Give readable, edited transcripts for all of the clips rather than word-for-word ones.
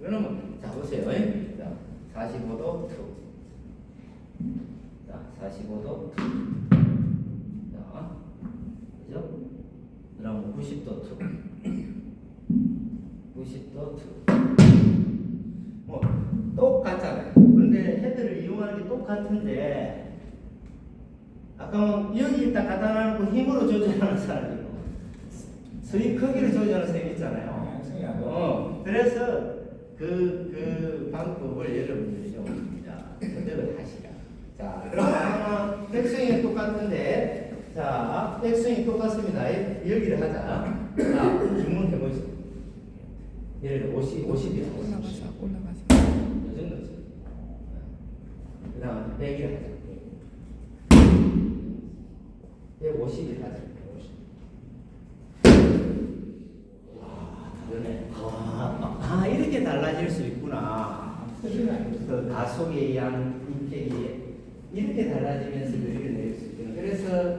그러면 자 보세요. 자 45도 툭. 자 45도 툭. 자 그죠? 그럼 90도 툭. 90도 툭. 뭐 똑같잖아요. 근데 헤드를 이용하는 게 똑같은데 아까 여기 일단 갖다 놓고 힘으로 조절하는 사람이 있고 스윙 크기를 조절하는 사람이 있잖아요. 그래서 그 방법을 여러분들이 좀 선택을 하시라. 자, 그러면 백스윙이 똑같은데, 자, 백스윙이 똑같습니다. 여기를 하자. 자, 주문해 보시죠. 예를 들어 50이라고 올라가서. 이 정도지. 그 다음 100을 하자. 150을 하자. 이렇게 달라질 수 있구나. 그 가속에 의한 임팩이 이렇게 달라지면서 거리를 낼 수 있구나. 그래서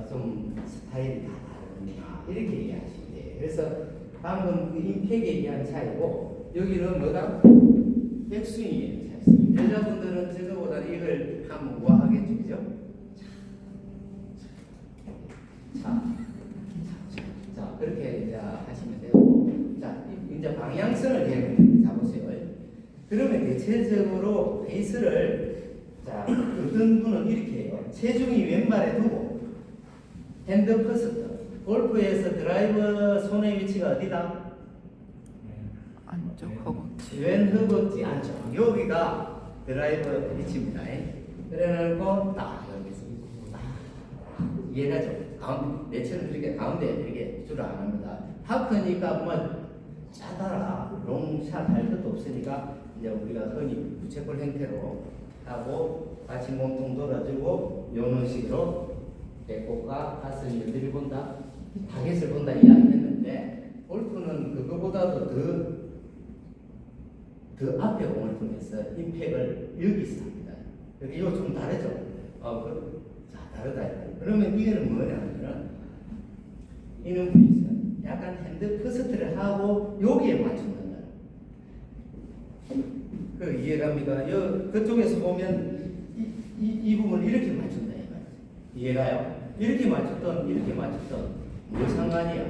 좀 스타일이 다 다르구나. 이렇게 얘기하시면 돼요. 그래서 방금 그 임팩에 의한 차이고 여기는 뭐다? 백스윙에 의한 차이입니다. 여자분들은 저거보다 이걸 하면 우아하겠죠. 그죠? 자, 그렇게 이제 하시면 되고. 자, 이제 방향성을 얘기해 보세요. 그러면 대체적으로 베이스를 자, 어떤 분은 이렇게 해요. 체중이 왼발에 두고 핸드 퍼스트. 골프에서 드라이버 손의 위치가 어디다? 안쪽 허벅지. 왼 허벅지 안쪽. 여기가 드라이버 위치입니다. 그래놓고 딱 여기서 이해가죠? 가운데 내처럼 이렇게 가운데 이렇게 줄을 안 합니다. 파크니까 뭐 짜다라 롱샷 할 것도 없으니까 이제 우리가 흔히 부채꼴 형태로 하고 같이 몸통 돌아주고 요런 식으로 배꼽과 가슴을 들이본다, 타겟을 본다 이야기했는데 골프는 그거보다도 더 앞에 공을 보내서 임팩을 여기서 합니다. 이거 좀 다르죠? 다르다. 그러면 이거는 뭐냐면 이런 분이 있어요. 약간 핸드 퍼스트를 하고 여기에 맞춘다. 그 이해갑니까? 그쪽에서 보면 이 부분을 이렇게 맞춘다. 이해가요? 이렇게 맞췄던 뭐 상관이야?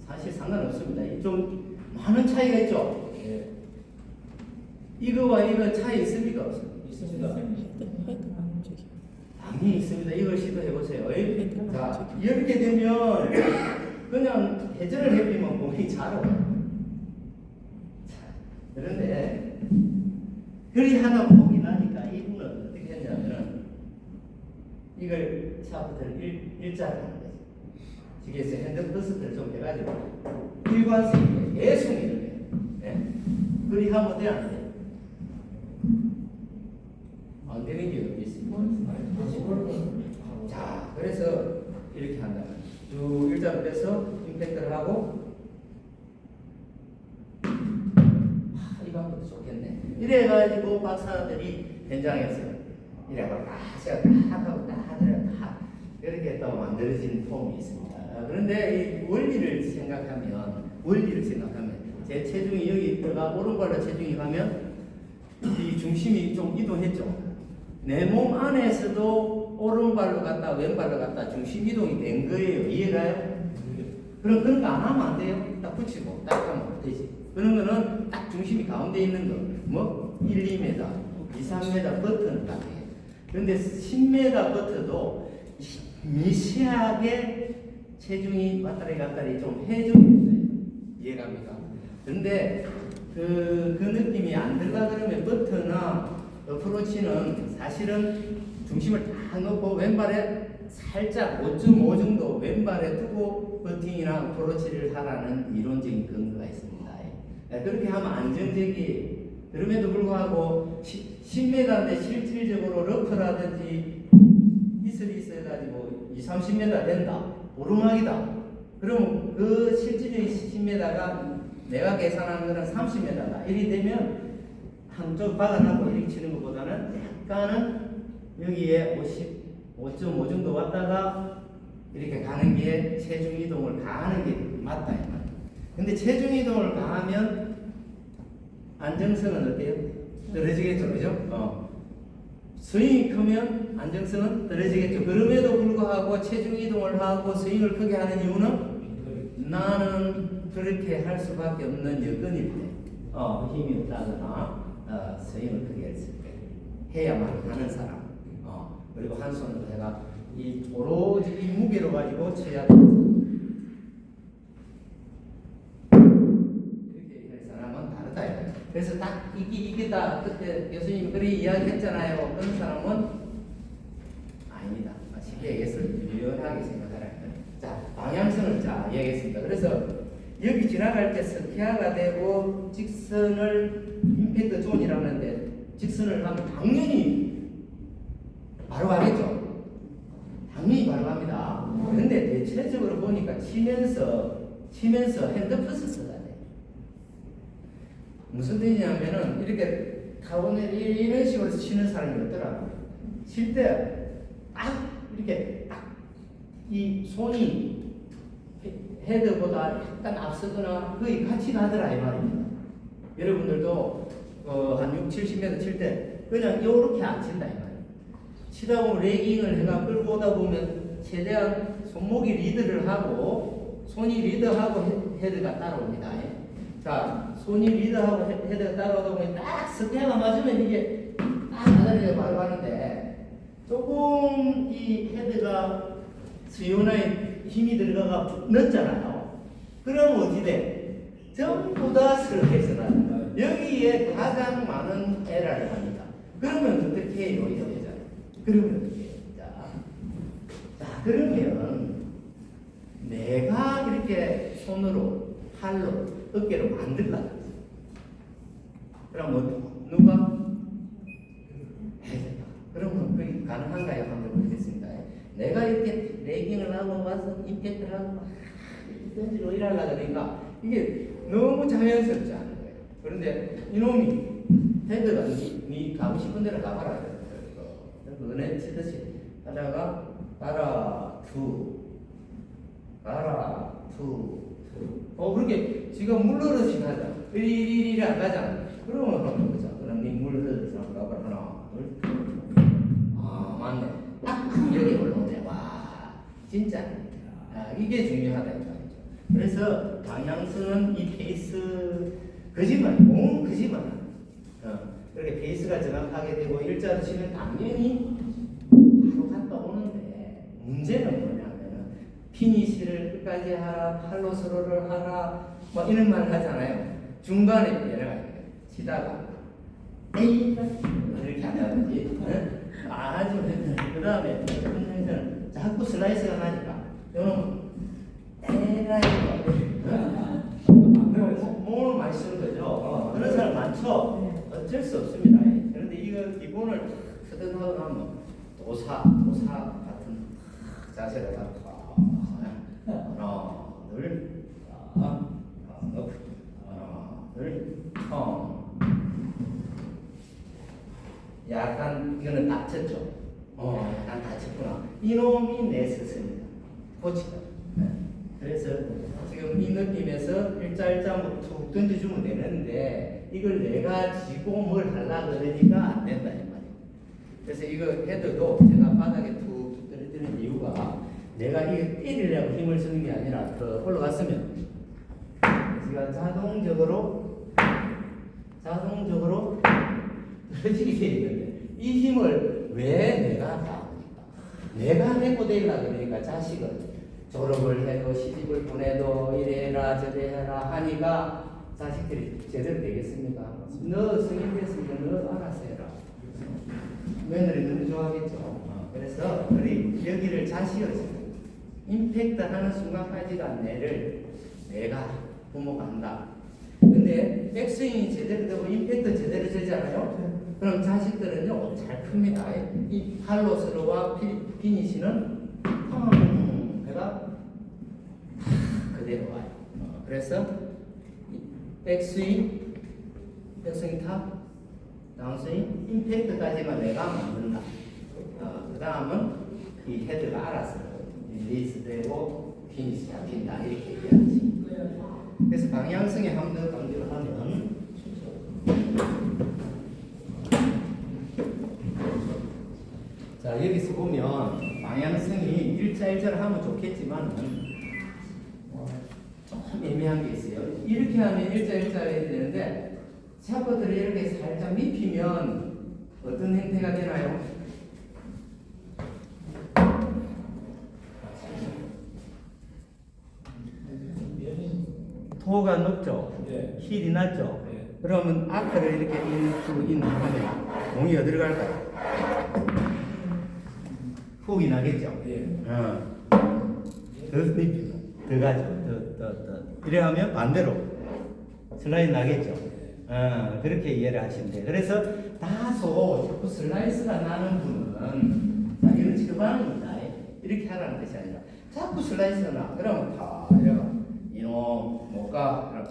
사실 상관없습니다. 좀 많은 차이가 있죠? 예. 이거와 이거 차이 있습니까? 없습니다. 당연히 있습니다. 이걸 시도해 보세요. 자, 이렇게 되면 그냥 회전을 해보면 몸이 잘 오요. 그런데 그리 하다 보기 나니까 이분은 어떻게 했냐면 이걸 샤프트를 일자로 하는 거죠. 지금에서 핸드 퍼스트를 좀 해가지고 일관성이 계속 이렇게 그리 하면 돼 안 돼? 안 되는 게 여기 있습니다. 자, 그래서 이렇게 한다. 쭉 일자로 빼서 임팩트를 하고 이 방법도 좋겠네. 이래가지고 박사들이 현장에서 이래가지고 제가 딱 하고 딱 이렇게 또 만들어진 폼이 있습니다. 그런데 이 원리를 생각하면 제 체중이 여기 들어가 오른발로 체중이 가면 이 중심이 좀 이동했죠. 내 몸 안에서도 오른발로 갔다 왼발로 갔다 중심 이동이 된 거예요. 이해가요? 그럼 그런 거 안 하면 안 돼요. 딱 붙이고 딱 하면 되지. 그런 거는 딱 중심이 가운데 있는 거. 뭐 1, 2m, 2, 3m 버튼을 딱 해요. 그런데 10m 버튼도 미세하게 체중이 왔다리 갔다리 좀 해주고 있어요. 이해갑니까? 그런데 그 느낌이 안 들라 그러면 버튼이나 어프로치는 사실은 중심을 다 놓고 왼발에 살짝 5.5 정도 왼발에 두고 버팅이나 어프로치를 하라는 이론적인 근거가 있습니다. 그렇게 하면 안정적이 그럼에도 불구하고 10m인데 실질적으로 러프라든지 이슬이 있어가지고 2, 30m 된다. 오르막이다. 그럼 그 실질적인 10m가 내가 계산한 거는 30m다. 이리 되면 한쪽 박아놓고 이렇게 치는 것보다는 약간은 여기에 5.5 정도 왔다가 이렇게 가는 게 체중 이동을 가하는 게 맞다. 근데 체중 이동을 가하면 안정성은 어때요? 떨어지겠죠, 그죠? 스윙이 크면 안정성은 떨어지겠죠. 그럼에도 불구하고 체중 이동을 하고 스윙을 크게 하는 이유는 나는 그렇게 할 수밖에 없는 여건일 때, 힘이 없다거나 스윙을 크게 했을 때 해야만 하는 사람. 그리고 한 손으로 해가 이 오로지 이 무게로 가지고 쳐야 되는 사람. 이렇게 할 사람은 다르다. 그래서 딱 이게 다 그때 교수님이 그렇게 이야기했잖아요. 그런 사람은 아닙니다. 쉽게 얘기해서 유연하게 생각하라. 자, 방향성을 자 이야기했습니다. 그래서 여기 지나갈 때 스피어가 되고 직선을 임팩트 존이라고 하는데 직선을 하면 당연히 바로 가겠죠. 당연히 바로 갑니다. 근데 대체적으로 보니까 치면서 핸드퍼스 써야 돼. 무슨 뜻이냐면은 이렇게 가운데 이런 식으로 치는 사람이 있더라고요. 칠 때 딱 이렇게 딱 이 손이 헤드보다 약간 앞서거나 거의 같이 가더라 이 말입니다. 여러분들도 한 6, 70m 칠 때 그냥 이렇게 안 친다 이 말이에요. 치다 보면 레깅을 해가 끌고 오다 보면 최대한 손목이 리드를 하고 손이 리드하고 헤드가 따라옵니다. 자, 손이 리드하고 헤드가 따라오다 보면 딱 스피어가 맞으면 이게 딱 나다리가 바로 가는데 조금 이 헤드가 수요나에 힘이 들어가가 늦잖아요. 그럼 어디 돼? 전부 다 슬롯에서 나요. 여기에 가장 많은 에러를 합니다. 그러면 어떻게 해요? 이 여자는? 그러면 어떻게 해요? 자, 그러면 내가 이렇게 손으로 팔로 어깨로 만들라. 그럼 뭐 누가 해야 된다. 그러면 그게 가능한가요? 한번 보겠습니다. 내가 이렇게 레깅을 하고 와서 임팩트를 하고 막 이렇게 던지러 일하려고 그러니까 이게 너무 자연스럽지 않은 거예요. 그런데 이놈이 헤드가 니 가고 싶은 데로 가봐라. 은혜 치듯이 하다가 가라 그렇게 지가 물 흐르듯이 가자. 이리 안 가잖아. 그러면 보자. 그럼 니 물 흐르듯이 가봐라. 하나, 둘. 맞네. 딱 여기 올라오네. 와, 진짜. 이게 중요하다 이 말이죠. 그래서 방향성은 이 페이스 온 거짓말. 그렇게 페이스가 정확하게 되고 일자로 치면 당연히 바로 갔다 오는데 문제는 뭐냐면은 피니시를 끝까지 하라, 팔로 서로를 하라, 뭐 이런 말을 하잖아요. 중간에 내려가요. 치다가 에이 이렇게 한다든지. 아주 그 다음에 자꾸 슬라이스가 나니까 이놈은 에라이 몸을 많이 쓰는 거죠. 그런 사람 많죠. 어쩔 수 없습니다. 그런데 이거 기본을 쓰든하고 나면 도사 같은 자세를 갖고 하나 둘 하나 둘 약간 이거는 다쳤죠. 약간 다쳤구나. 이놈이 내 스승입니다. 코치다. 그래서 지금 이 느낌에서 일자 툭 던져주면 되는데 이걸 내가 지고 뭘 하려고 그러니까 안 된다 이 말이에요. 그래서 이거 헤드도 제가 바닥에 툭 떨어뜨리는 이유가 내가 이게 때리려고 힘을 쓰는 게 아니라 더 올라갔으면 제가 자동적으로 떨어지게 돼 있는데 이 힘을 왜 내가 다 내가 내고 되려고 그러니까 자식을 졸업을 해도 시집을 보내도 이래라 저래라 하니까 자식들이 제대로 되겠습니까? 너 성인 됐으니까 너 알아서 해라. 며느리 너무 좋아하겠죠. 그래서 우리 여기를 자식을 임팩트 하는 순간까지가 내가 부모가 한다. 근데 백스윙이 제대로 되고 임팩트 제대로 되잖아요. 그럼 자식들은요 잘 큽니다. 이 팔로스로와 피니시는 배가 그대로 와요. 그래서 백스윙 탑, 다운스윙, 임팩트까지만 내가 만든다. 그 다음은 이 헤드가 알아서 릴리스되고 피니시 잡힌다 이렇게 얘기하지. 그래서 방향성에 한 번 더 강조를 하면 자, 여기서 보면 방향성이 일자일자로 하면 좋겠지만 조금 애매한 게 있어요. 이렇게 하면 일자일자로 해야 되는데 샤프트를 이렇게 살짝 밉히면 어떤 형태가 되나요? 토가 높죠? 예. 힐이 낮죠? 예. 그러면 아크를 이렇게 인하면 공이 어디로 갈까요? 훅이 나겠죠? 예. 더 립히고 더 가죠. 더. 이래 하면 반대로 슬라이드 나겠죠? 그렇게 이해를 하시면 돼요. 그래서 다소 자꾸 슬라이스가 나는 분은 자, 이런 처방입니다. 이렇게 하라는 뜻이 아니라 자꾸 슬라이스가 나. 그러면 다 이래가 이놈 못 가. 그럼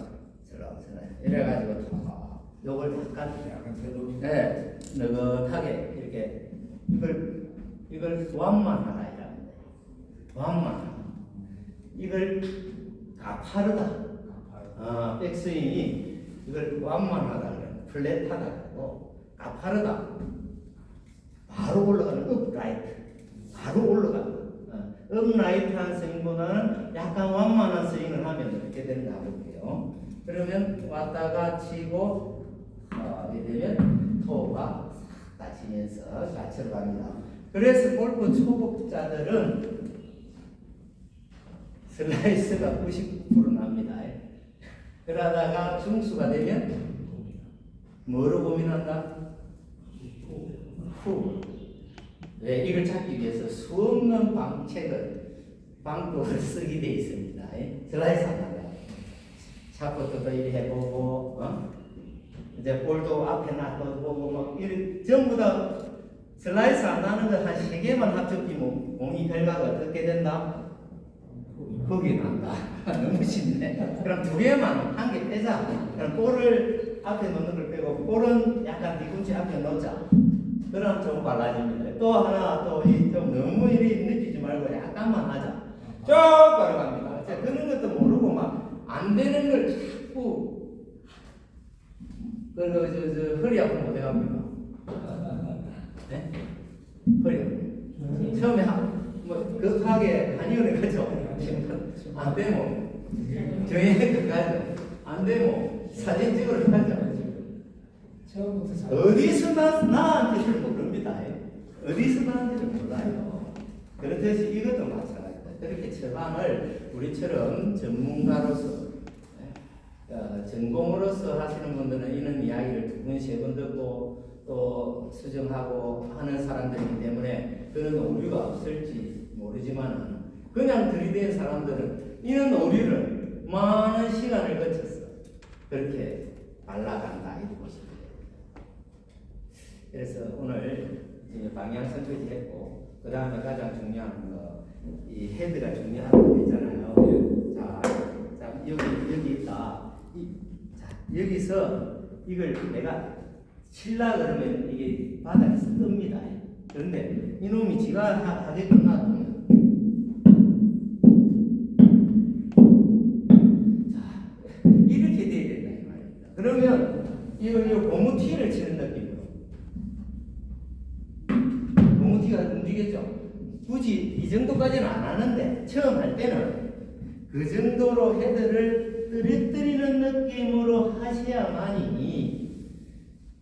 슬라이스 이래가지고 다 요걸 약간 네, 느긋하게 이렇게 이걸 보완만 하라 이랍니다. 보완만. 이걸 가파르다. 백스윙이 이걸 보완만 하다 그래. 플랫하다 그러고 가파르다. 바로 올라가는 업라이트. 바로 올라가는. 업라이트한 스윙보다는 약간 완만한 스윙을 하면 이렇게 된다 볼게요. 그러면 왔다가 치고 이렇게 되면 토가 싹 다치면서 좌측으로 갑니다. 그래서 골프 초보자들은 슬라이스가 99% 납니다. 그러다가 중수가 되면 뭐로 고민한다? 후. 왜? 이걸 찾기 위해서 수없는 방법을 쓰게 되어 있습니다. 슬라이스 한다. 샷부터도 이리 해보고, 이제 볼도 앞에 놔두고, 막, 이렇게 전부 다 슬라이스 안 나는 거 한 3개만 합쳐지면 공이 결과가 어떻게 된다? 훅이 난다. 너무 쉽네. 그럼 2개만, 1개 빼자. 그럼 볼을 앞에 놓는 걸 빼고, 볼은 약간 뒤꿈치 앞에 놓자. 그럼 좀 빨라집니다. 또 하나, 좀 너무 이리 늦히지 말고 약간만 하자. 쭉 걸어갑니다. 그런 것도 모르고 막 안 되는 걸 자꾸 허리 아프면 어디 갑니까? 네? 허리 아프면 처음에 뭐 급하게 한의원에 가죠. 안 되면 정형외과 가죠. 안 되면 사진 찍으러 가죠. 어디서 나한테를 모릅니다. 어디서 나한테를 몰라요. 그렇듯이 이것도 마찬가지다. 그렇게 처방을 우리처럼 전문가로서 전공으로서 하시는 분들은 이런 이야기를 2번, 3번 듣고 또 수정하고 하는 사람들이기 때문에 그런 오류가 없을지 모르지만 그냥 들이댄 사람들은 이런 오류를 많은 시간을 거쳐서 그렇게 말라간다 이렇게 보시면 됩니다. 그래서 오늘 이제 방향선까지 했고 그 다음에 가장 중요한 이 헤드가 중요하다고 했잖아요. 자 여기 있다. 자 여기서 이걸 내가 칠라 그러면 이게 바닥에서 뜹니다. 그런데 이놈이 지가 하게끔 놔두면 자 이렇게 돼야 된다 이 말입니다. 그러면 이거 고무 티를 치는 느낌으로 고무 티가 움직였죠. 굳이 이 정도까지는 안 하는데 처음 할 때는 그 정도로 헤드를 떨어뜨리는 느낌으로 하셔야만이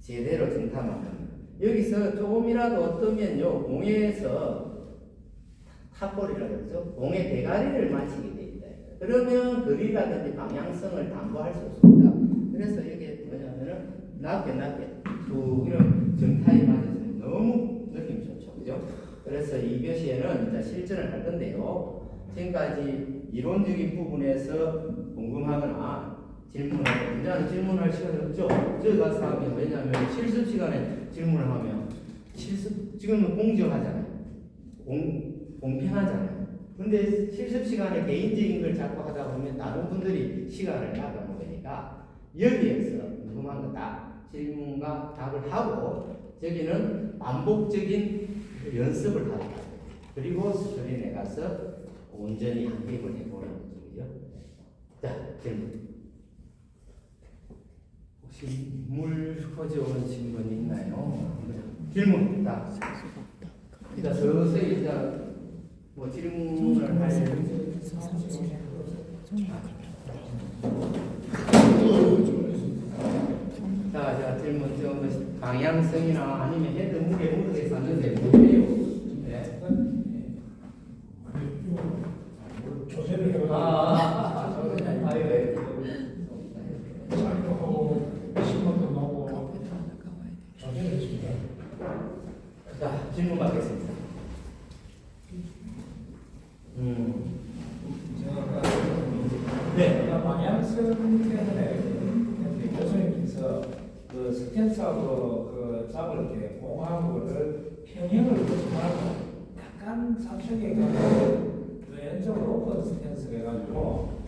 제대로 정탐합니다. 여기서 조금이라도 뜨면요 공에서 탑볼이라고 그러죠. 공의 대가리를 맞히게 됩니다. 그러면 거리라든지 방향성을 담보할 수 없습니다. 그래서 이게 뭐냐면은 낮게 툭 이런 정타에 맞으면 너무 느낌이 좋죠. 그죠? 그래서 이 교시에는 이제 실전을 할 건데요. 지금까지 이론적인 부분에서 궁금하거나 질문하고, 이제는 질문할 시간이 없죠. 저기 가서 하면, 왜냐하면 실습 시간에 질문을 하면, 지금은 공정하잖아요. 공평하잖아요. 근데 실습 시간에 개인적인 걸 자꾸 하다 보면 다른 분들이 시간을 나가먹으니까 여기에서 궁금한 거 다 질문과 답을 하고, 저기는 반복적인 연습을 하다. 그리고 스크린에 가서 온전히 한입을 해보는 거죠. 자, 질문. 혹시 물 가져오신 분 있나요? 질문. 자, 이제 서서히 이제 뭐 질문을 할 자, 질문 좀 방향성이나 아니면 헤드 무게 모르겠어 하는데 뭐예요? 네. 조세를 해가지고 아유, 작업하고 신문도 나오고 조세를 했습니다. 자, 질문 받겠습니다. 제가 네. 방향성 때문에 교수님께서 그 스탠스하고 그 잡을 때 공하고를 평행을 두지 말고 약간 좌측에 가고 왼쪽으로 오픈 스탠스를 해가지고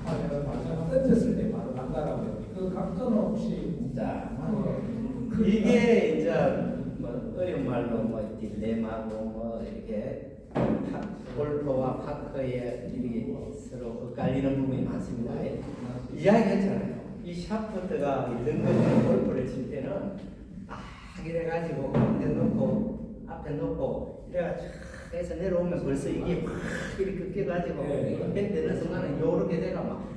내가 방향 던졌을 때 바로 간다라고 했는데 그 각도는 혹시 자, 그 이게 이제 뭐 어려운 말로 뭐 딜레마고 뭐 이렇게 골프와 파커에 이렇게 서로 엇갈리는 부분이 많습니다. 이야기했잖아요. 이 샤프트가 이런 거는 골프를 칠 때는 이래가지고 앞에 놓고 이래가 쫙 해서 내려오면 벌써 이게 확 이렇게 꺾여가지고 되는 순간은 요렇게 돼가 막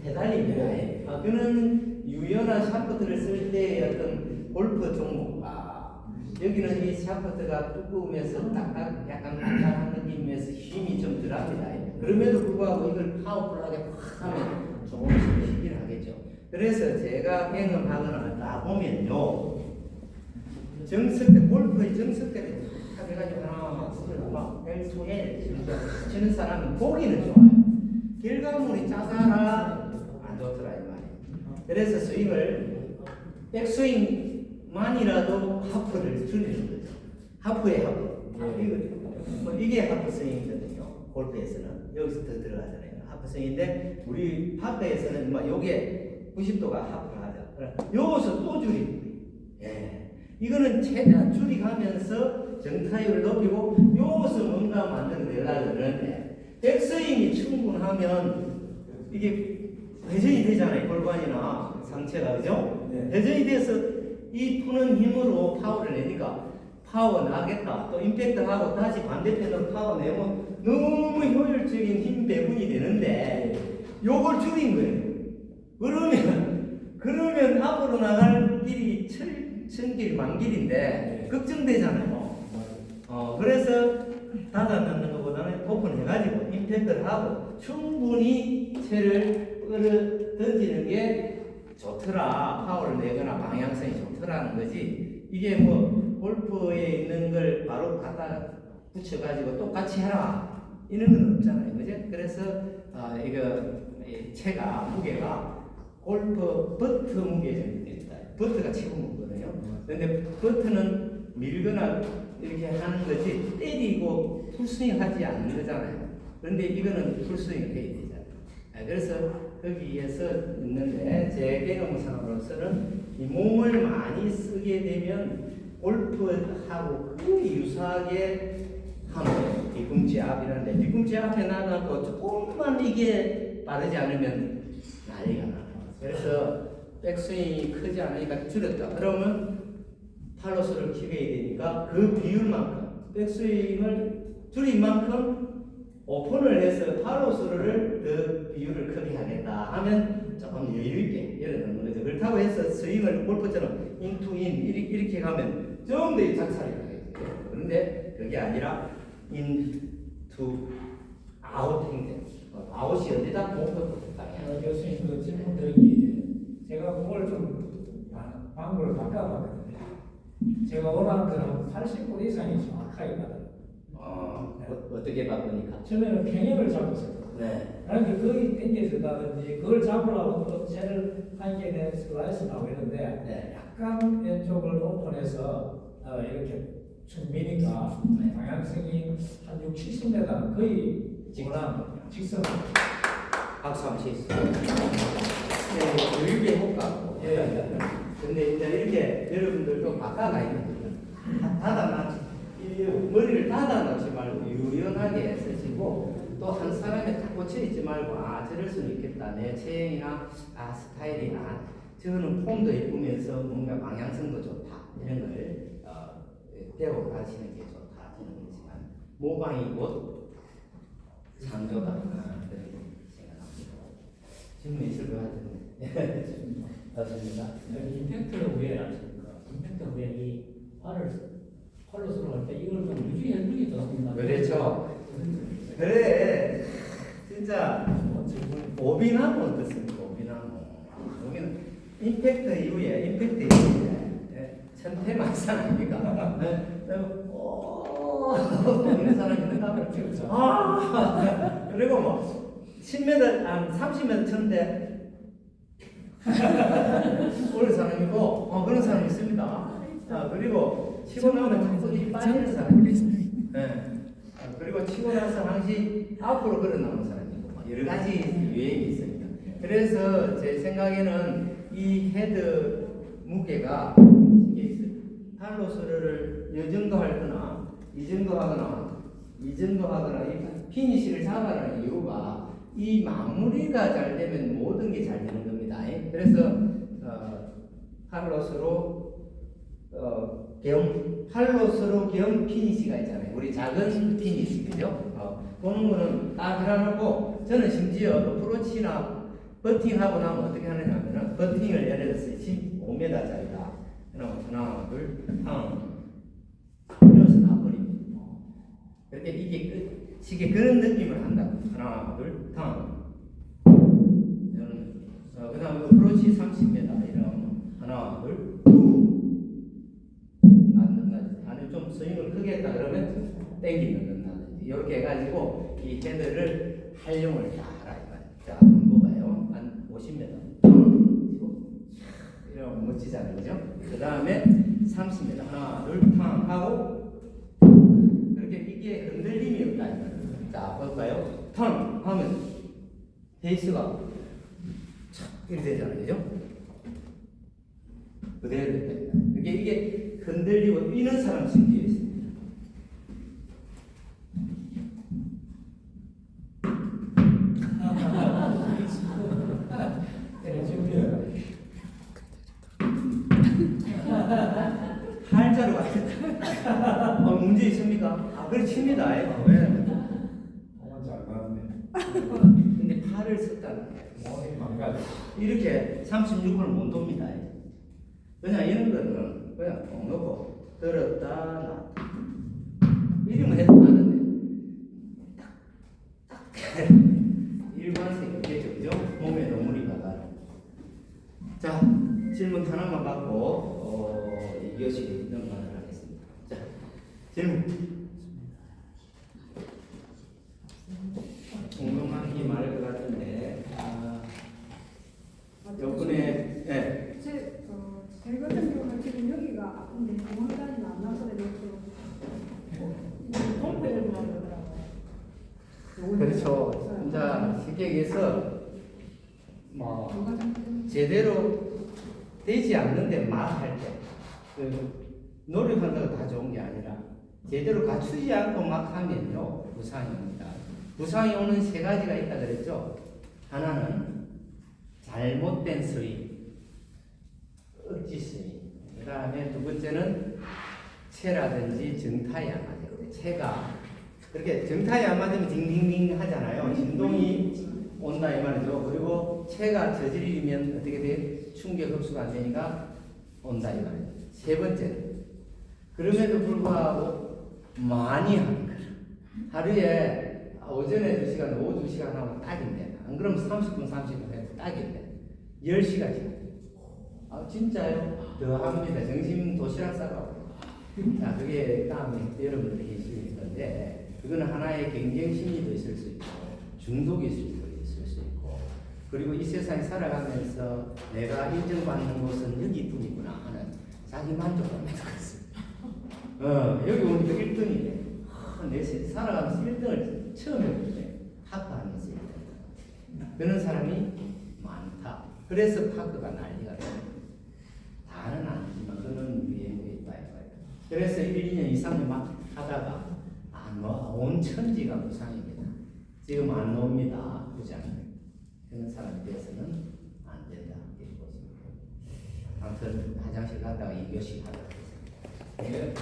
해달립니다. 그는 유연한 샤프트를 쓸 때의 어떤 골프 종목과 여기는 이 샤프트가 두꺼우면서 약간 딱딱한 느낌에서 힘이 좀 덜합니다. 그럼에도 불구하고 이걸 파워풀하게 확 하면 조금씩 힘이 하겠죠. 그래서 제가 경험하거나 다 보면요, 정석대 골프의 정석대를 탁 해가지고 하나 막 L2L 치는 사람은 보기는 좋아요. 결과물이 짜다라 안 좋더라 이 말이에요. 그래서 스윙을 백스윙만이라도 하프를 줄이는 거죠. 하프에 하프. 이게 하프 스윙이거든요. 골프에서는 여기서 더 들어가잖아요. 하프 스윙인데 우리 파크에서는 막 요게 90도가 하프를 하죠. 여기서 또 줄이고, 이거는 최대한 줄이가면서 정타율을 높이고 여기서 뭔가 만들어내려고 그러는데 백스윙이 충분하면 이게 회전이 되잖아요. 골반이나 상체가, 그죠? 네. 회전이 돼서 이 푸는 힘으로 파워를 내니까 파워 나겠다. 또 임팩트하고 다시 반대편으로 파워 내면 너무 효율적인 힘 배분이 되는데 요걸 줄인 거예요. 그러면 앞으로 나갈 길이 천길 만길인데 걱정되잖아요. 그래서 닫아 넣는 것보다는 오픈해가지고 임팩트를 하고 충분히 채를 끌어 던지는 게 좋더라. 파워를 내거나 방향성이 좋더라는 거지. 이게 뭐 골프에 있는 걸 바로 갖다 붙여가지고 똑같이 해라 이런 건 없잖아요. 그죠? 그래서 이거 채가 무게가 골프 버트 무게 정도 됩니다. 버트가 최고 무거거든요. 근데 버트는 밀거나 이렇게 하는 거지 때리고 풀스윙 하지 않는 거잖아요. 그런데 이거는 풀스윙 해야 되잖아요. 그래서 거기에서 있는데 제 경험상으로서는 이 몸을 많이 쓰게 되면 골프하고 거의 유사하게 하면 뒤꿈치 앞이라는데 뒤꿈치 앞에 나가고 조금만 이게 빠르지 않으면 난리가 나. 그래서 백스윙이 크지 않으니까 줄였다. 그러면 팔로스를 키워야 되니까 그 비율만큼 백스윙을 줄인 만큼 오픈을 해서 팔로스를 더 비율을 크게 하겠다 하면 조금 여유있게 열어놓는 거죠. 그렇다고 해서 스윙을 골프처럼 인투인 이렇게 가면 좀 더 작살이 나겠죠. 그런데 그게 아니라 인투 아웃 행동. 아웃이 어디다 공격을 했다. 교수님 그 질문 드리기 제가 그걸 좀 방법을 바꿔봤거든요. 제가 원하는 건 80분 이상이 정확하게 맞아요. 어떻게 바꾸니까? 처음에는 평행을 잡았어요. 네. 그러니까 거의 당겨진다든지 그걸 잡으려고 또 채를 한 개는 슬라이스 나오는데 네. 약간 왼쪽을 오픈해서 이렇게 충미니까 방향성이 한 6, 70m 거의 원하는 직선. 박수 한번 치시죠. 네, 여유있게 해볼까? 예. 근데 이제 이렇게 여러분들도 바꿔가야 됩니다. 머리를 닫아놓지 말고 유연하게 쓰시고 또 한 사람에 딱 꽂혀있지 말고 저럴 수는 있겠다. 내 체형이나 스타일이 저거는 폼도 예쁘면서 뭔가 방향성도 좋다. 이런 걸 배워 가시는 게 좋다. 저는 그렇지만 모방이 곧 창조다. 그런 생각합니다. 질문 있을 것 같은데. 맞습니다. 임팩트 후에 아십니까? 임팩트 후에 이 팔로 들어갈 때 이걸 좀 유지해 주기 좋습니다. 그렇죠. 그래. 진짜 오비나무 어떻습니까? 오비나무. 임팩트 이후에 천태만상 아닙니까? 이런 사람이 있는가? 그리고 뭐 10m, 한 30m 쳤는데 오는 사람이고, 그런 사람이 있습니다. 그리고 치고 나면 자꾸 빠지는 사람이 있습니다. 그리고 치고 나서 항시 앞으로 걸어 나오는 사람이 있고, 여러 가지 유행이 있습니다. 그래서 제 생각에는 이 헤드 무게가 이게 있어요. 팔로스를 이 정도 하거나, 이 정도 하거나, 이 정도 하거나, 이 피니시를 잡아라는 이유가 이 마무리가 잘 되면 모든 게 잘 되는 겁니다. 그래서 팔로스로 겸 피니시가 있잖아요. 우리 작은 피니시, 그죠? 그런 거는 딱 해놔놓고, 저는 심지어 어프로치나 버팅하고 나면 어떻게 하느냐면은, 버팅을 예를 들어서 15m짜리다. 하나, 둘, 이어서 놔버립니다. 그렇게 이게 시계 그런 느낌을 한다고. 하나, 둘, 그 다음에 어프로치 30m. 이런 하나, 둘, 안에 좀 스윙을 크게 했다 그러면 땡기 넣는다든지 이렇게 해가지고 이 헤드를 활용을 다 하라 이거예요. 자, 한번 봐봐요. 한 50m 이런 멋지잖아요, 그죠? 그 다음에 30m 하나, 둘, 하고 그렇게 이게 흔들림이 없다 이거예요. 자, 볼까요? 턴 하면 페이스가 이렇게 되잖아요, 그죠? 그대로 됩니다. 이게 흔들리고 뛰는 사람 심리에 있습니다. 할자로 갔습니다. 문제 있습니까? 그래 칩니다. 왜? 잘 맞네. 근데 팔을 썼다는 거예요. 몸이 망가져. 이렇게 36분을 못 돕니다. 그냥 이런 거는 그냥 꼭 넣고 들었다 놨다 이러면 해도 하는데 딱 일관성이 없겠죠, 그죠? 몸에 너무 무리가 가요. 자, 질문 하나만 받고 이것이 넘어가도록 하겠습니다. 자, 질문. 궁금한 게 많을 것 같은데 요번에 제 같은 경우는 지금 여기가 아픈데 공항까지는 안 나서 이렇게 펌프를 그러더라고요. 그렇죠. 이제 쉽게 얘기해서 뭐 제대로 되지 않는데 막 할 때 노력한다고 다 좋은 게 아니라 제대로 갖추지 않고 막 하면요 부상이 옵니다. 부상이 오는 세 가지가 있다 그랬죠. 하나는 잘못된 스윙, 억지 스윙. 그 다음에 두 번째는 체라든지 정타이 안 맞아요. 체가 그렇게 정타이 안 맞으면 딩딩딩 하잖아요. 진동이 온다 이 말이죠. 그리고 체가 저질리면 어떻게 돼? 충격 흡수가 안 되니까 온다 이 말이죠. 세 번째는 그럼에도 불구하고 많이 하는 거예요. 하루에 오전에 2시간, 오후 2시간 하면 딱인데 안 그러면 30분 해도 딱인데 10시간씩 진짜요? 더 합니다. 점심 도시락 싸가고 자, 그게 다음에 여러분들이 계실 건데 그거는 하나의 경쟁 심리도 있을 수 있고 중독이 있을 수 있고 그리고 이 세상에 살아가면서 내가 인정받는 곳은 여기뿐이구나 하는 자기 만족감이 들었습니다. 여기 오니까 1등이네. 내 살아가면서 1등을 처음 해보네. 파크하면서 1등. 그런 사람이 많다. 그래서 파크가 난리가 됩니다. 다는 아니지만 그런 유행이 있다 이거예요. 그래서 1, 2년, 2, 3년 막 하다가 온 천지가 부상입니다. 지금 안 놉니다. 부장. 그런 사람에 대해서는 안 된다. 이렇게 보시면 됩니다. 아무튼 화장실 가다가 2교시 하도록 하겠습니다.